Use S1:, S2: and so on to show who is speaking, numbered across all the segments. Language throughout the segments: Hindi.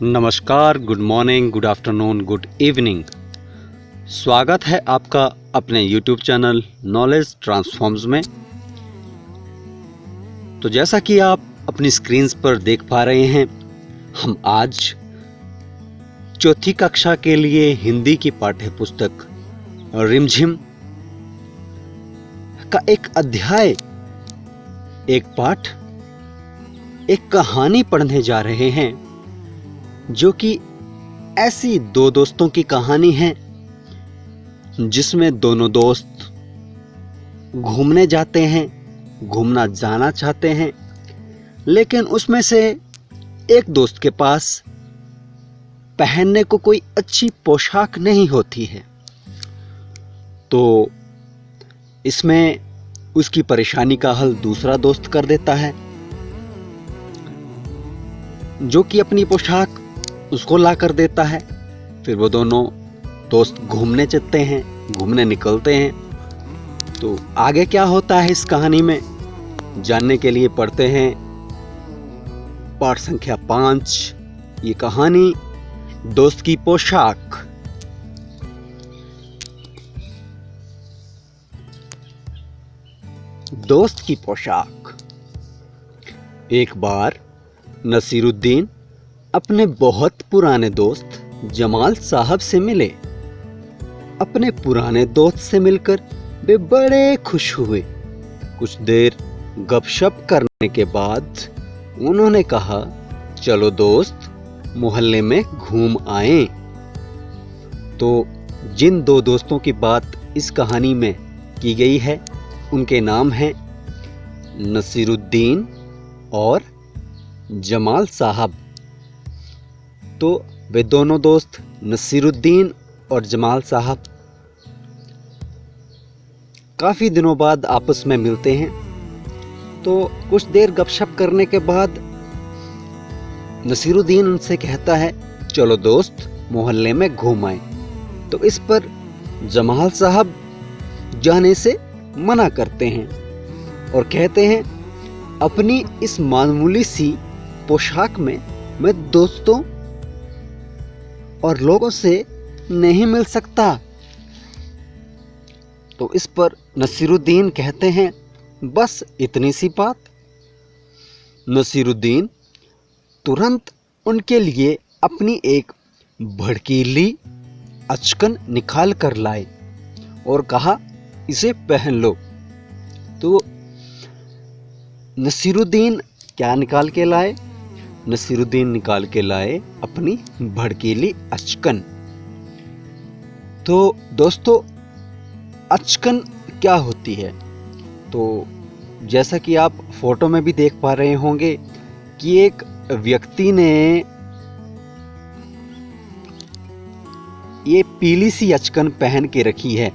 S1: नमस्कार, good morning, good afternoon, good evening. स्वागत है आपका अपने YouTube चैनल नॉलेज ट्रांसफॉर्म्स में। तो जैसा कि आप अपनी स्क्रीन्स पर देख पा रहे हैं, हम आज चौथी कक्षा के लिए हिंदी की पाठ्य पुस्तक रिमझिम का एक अध्याय, एक पाठ, एक कहानी पढ़ने जा रहे हैं, जो कि ऐसी दो दोस्तों की कहानी है जिसमें दोनों दोस्त घूमने जाते हैं, घूमना जाना चाहते हैं, लेकिन उसमें से एक दोस्त के पास पहनने को कोई अच्छी पोशाक नहीं होती है। तो इसमें उसकी परेशानी का हल दूसरा दोस्त कर देता है, जो कि अपनी पोशाक उसको ला कर देता है। फिर वो दोनों दोस्त घूमने चलते हैं, घूमने निकलते हैं। तो आगे क्या होता है इस कहानी में जानने के लिए पढ़ते हैं पाठ संख्या 5, ये कहानी दोस्त की पोशाक। दोस्त की पोशाक। एक बार नसीरुद्दीन अपने बहुत पुराने दोस्त जमाल साहब से मिले। अपने पुराने दोस्त से मिलकर वे बड़े खुश हुए। कुछ देर गपशप करने के बाद उन्होंने कहा, चलो दोस्त, मोहल्ले में घूम आएं। तो जिन दो दोस्तों की बात इस कहानी में की गई है, उनके नाम हैं नसीरुद्दीन और जमाल साहब। तो वे दोनों दोस्त नसीरुद्दीन और जमाल साहब काफी दिनों बाद आपस में मिलते हैं। तो कुछ देर गपशप करने के बाद नसीरुद्दीन उनसे कहता है, चलो दोस्त, मोहल्ले में घूम आए। तो इस पर जमाल साहब जाने से मना करते हैं और कहते हैं, अपनी इस मामूली सी पोशाक में मैं दोस्तों और लोगों से नहीं मिल सकता। तो इस पर नसीरुद्दीन कहते हैं, बस इतनी सी बात। नसीरुद्दीन तुरंत उनके लिए अपनी एक भड़कीली अचकन निकाल कर लाए और कहा, इसे पहन लो। तो नसीरुद्दीन क्या निकाल के लाए? नसीरुद्दीन निकाल के लाए अपनी भड़कीली अचकन। तो दोस्तों, अचकन क्या होती है? तो जैसा कि आप फोटो में भी देख पा रहे होंगे कि एक व्यक्ति ने ये पीली सी अचकन पहन के रखी है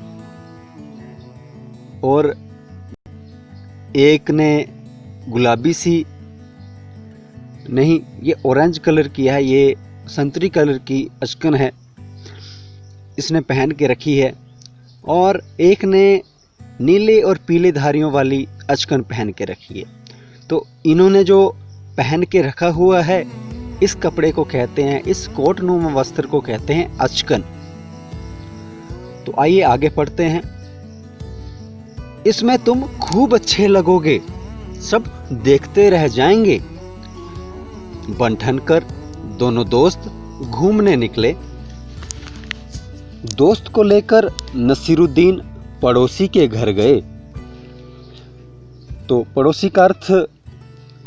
S1: और एक ने गुलाबी सी, नहीं, ये ऑरेंज कलर की है, ये संतरी कलर की अचकन है, इसने पहन के रखी है। और एक ने नीले और पीले धारियों वाली अचकन पहन के रखी है। तो इन्होंने जो पहन के रखा हुआ है, इस कपड़े को कहते हैं, इस कोटनुमा वस्त्र को कहते हैं अचकन। तो आइए आगे पढ़ते हैं। इसमें तुम खूब अच्छे लगोगे, सब देखते रह जाएंगे। बन-ठन कर दोनों दोस्त घूमने निकले। दोस्त को लेकर नसीरुद्दीन पड़ोसी के घर गए। तो पड़ोसी का अर्थ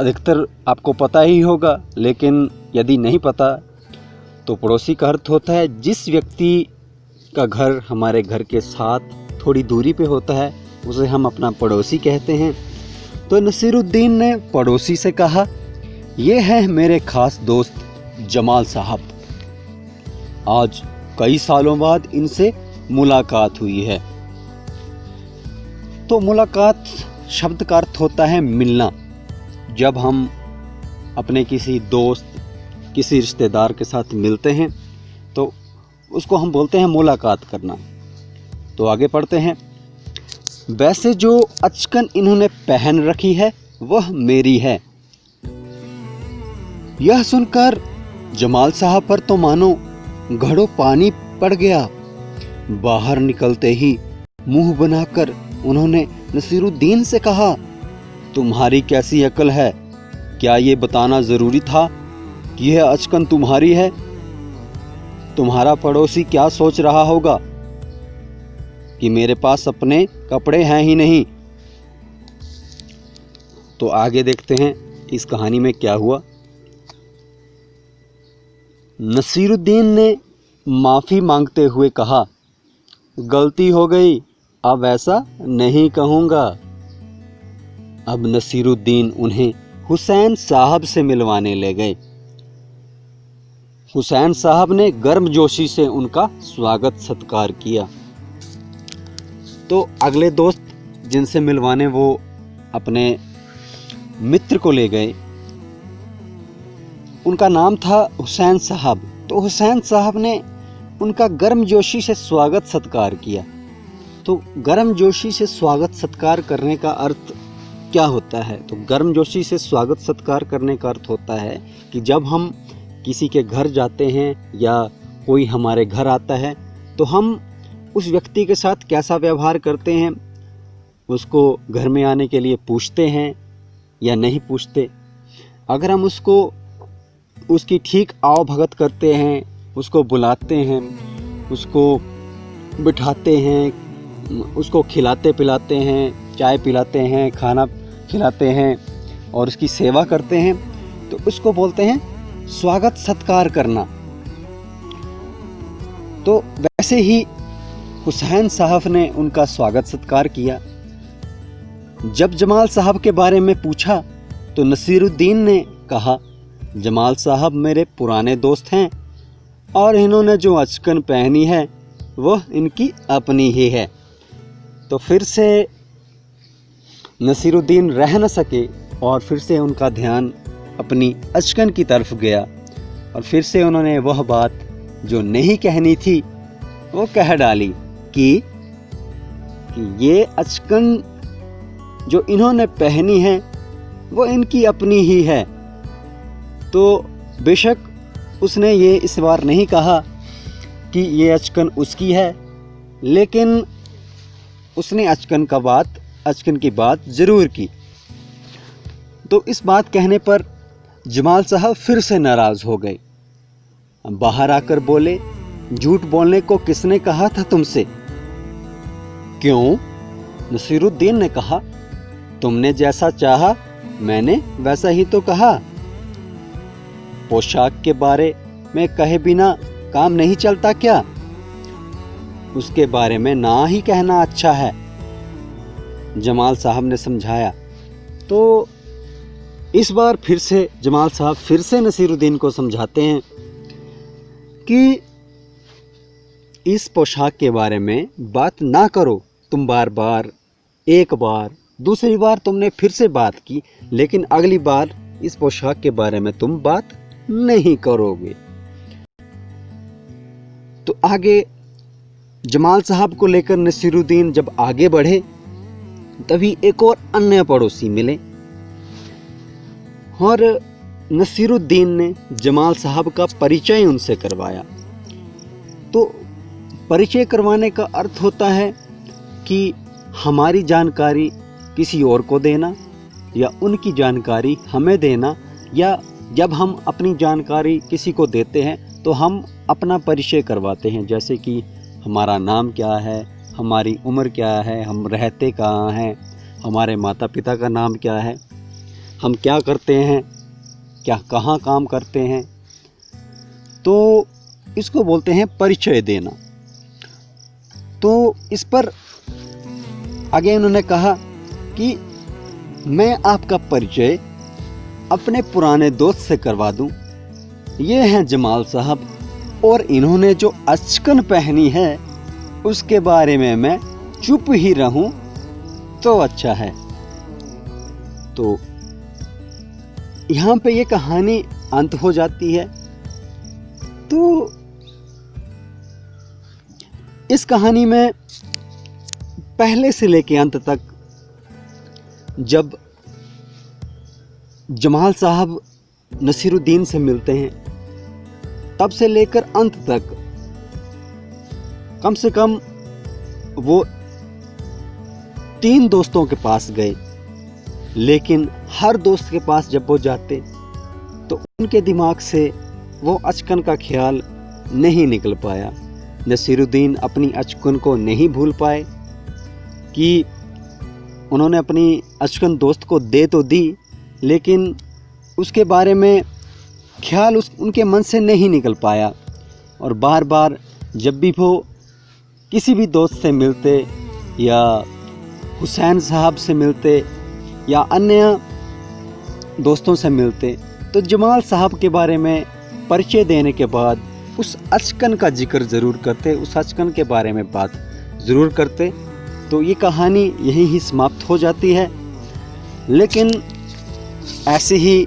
S1: अधिकतर आपको पता ही होगा, लेकिन यदि नहीं पता तो पड़ोसी का अर्थ होता है जिस व्यक्ति का घर हमारे घर के साथ थोड़ी दूरी पे होता है, उसे हम अपना पड़ोसी कहते हैं। तो नसीरुद्दीन ने पड़ोसी से कहा, ये है मेरे खास दोस्त जमाल साहब। आज कई सालों बाद इनसे मुलाकात हुई है। तो मुलाकात शब्द का अर्थ होता है मिलना। जब हम अपने किसी दोस्त, किसी रिश्तेदार के साथ मिलते हैं तो उसको हम बोलते हैं मुलाकात करना। तो आगे पढ़ते हैं। वैसे जो अचकन इन्होंने पहन रखी है वह मेरी है। यह सुनकर जमाल साहब पर तो मानो घड़ों पानी पड़ गया। बाहर निकलते ही मुंह बनाकर उन्होंने नसीरुद्दीन से कहा, तुम्हारी कैसी अकल है? क्या ये बताना जरूरी था कि यह अचकन तुम्हारी है? तुम्हारा पड़ोसी क्या सोच रहा होगा कि मेरे पास अपने कपड़े हैं ही नहीं। तो आगे देखते हैं इस कहानी में क्या हुआ। नसीरुद्दीन ने माफ़ी मांगते हुए कहा, गलती हो गई, अब ऐसा नहीं कहूँगा। अब नसीरुद्दीन उन्हें हुसैन साहब से मिलवाने ले गए। हुसैन साहब ने गर्मजोशी से उनका स्वागत सत्कार किया। तो अगले दोस्त जिनसे मिलवाने वो अपने मित्र को ले गए, उनका नाम था हुसैन साहब। तो हुसैन साहब ने उनका गर्मजोशी से स्वागत सत्कार किया। तो गर्मजोशी से स्वागत सत्कार करने का अर्थ क्या होता है? तो गर्मजोशी से स्वागत सत्कार करने का अर्थ होता है कि जब हम किसी के घर जाते हैं या कोई हमारे घर आता है तो हम उस व्यक्ति के साथ कैसा व्यवहार करते हैं, उसको घर में आने के लिए पूछते हैं या नहीं पूछते। अगर हम उसकी ठीक आओ भगत करते हैं, उसको बुलाते हैं, उसको बिठाते हैं, उसको खिलाते पिलाते हैं, चाय पिलाते हैं, खाना खिलाते हैं और उसकी सेवा करते हैं, तो उसको बोलते हैं स्वागत सत्कार करना। तो वैसे ही हुसैन साहब ने उनका स्वागत सत्कार किया। जब जमाल साहब के बारे में पूछा तो नसीरुद्दीन ने कहा, जमाल साहब मेरे पुराने दोस्त हैं और इन्होंने जो अचकन पहनी है वह इनकी अपनी ही है। तो फिर से नसीरुद्दीन रह न सके और फिर से उनका ध्यान अपनी अचकन की तरफ गया और फिर से उन्होंने वह बात जो नहीं कहनी थी वो कह डाली कि ये अचकन जो इन्होंने पहनी है वो इनकी अपनी ही है। तो बेशक उसने ये इस बार नहीं कहा कि ये अचकन उसकी है, लेकिन उसने अचकन की बात ज़रूर की। तो इस बात कहने पर जमाल साहब फिर से नाराज़ हो गए। बाहर आकर बोले, झूठ बोलने को किसने कहा था तुमसे? क्यों? नसीरुद्दीन ने कहा, तुमने जैसा चाहा मैंने वैसा ही तो कहा। पोशाक के बारे में कहे बिना काम नहीं चलता क्या? उसके बारे में ना ही कहना अच्छा है, जमाल साहब ने समझाया। तो इस बार फिर से जमाल साहब फिर से नसीरुद्दीन को समझाते हैं कि इस पोशाक के बारे में बात ना करो। तुम बार बार, एक बार, दूसरी बार तुमने फिर से बात की, लेकिन अगली बार इस पोशाक के बारे में तुम बात नहीं करोगे। तो आगे जमाल साहब को लेकर नसीरुद्दीन जब आगे बढ़े तभी एक और अन्य पड़ोसी मिले और नसीरुद्दीन ने जमाल साहब का परिचय उनसे करवाया। तो परिचय करवाने का अर्थ होता है कि हमारी जानकारी किसी और को देना या उनकी जानकारी हमें देना, या जब हम अपनी जानकारी किसी को देते हैं तो हम अपना परिचय करवाते हैं, जैसे कि हमारा नाम क्या है, हमारी उम्र क्या है, हम रहते कहाँ हैं, हमारे माता पिता का नाम क्या है, हम क्या करते हैं, कहाँ काम करते हैं। तो इसको बोलते हैं परिचय देना। तो इस पर आगे उन्होंने कहा कि मैं आपका परिचय अपने पुराने दोस्त से करवा दूं। ये हैं जमाल साहब और इन्होंने जो अचकन पहनी है उसके बारे में मैं चुप ही रहूं तो अच्छा है। तो यहाँ पे ये कहानी अंत हो जाती है। तो इस कहानी में पहले से लेके अंत तक जब जमाल साहब नसीरुद्दीन से मिलते हैं तब से लेकर अंत तक कम से कम वो 3 दोस्तों के पास गए, लेकिन हर दोस्त के पास जब वो जाते तो उनके दिमाग से वो अचकन का ख्याल नहीं निकल पाया। नसीरुद्दीन अपनी अचकन को नहीं भूल पाए कि उन्होंने अपनी अचकन दोस्त को दे तो दी, लेकिन उसके बारे में ख्याल उनके मन से नहीं निकल पाया। और बार बार जब भी वो किसी भी दोस्त से मिलते या हुसैन साहब से मिलते या अन्य दोस्तों से मिलते तो जमाल साहब के बारे में परिचय देने के बाद उस अचकन का जिक्र ज़रूर करते, उस अचकन के बारे में बात ज़रूर करते। तो ये कहानी यहीं ही समाप्त हो जाती है। लेकिन ऐसे ही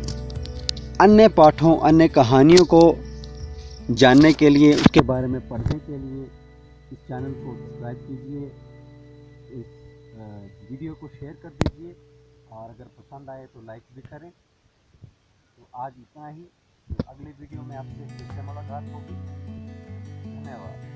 S1: अन्य पाठों, अन्य कहानियों को जानने के लिए, उसके बारे में पढ़ने के लिए इस चैनल को सब्सक्राइब कीजिए, इस वीडियो को शेयर कर दीजिए और अगर पसंद आए तो लाइक भी करें। तो आज इतना ही, अगले वीडियो में आपसे फिर से मुलाकात होगी। धन्यवाद।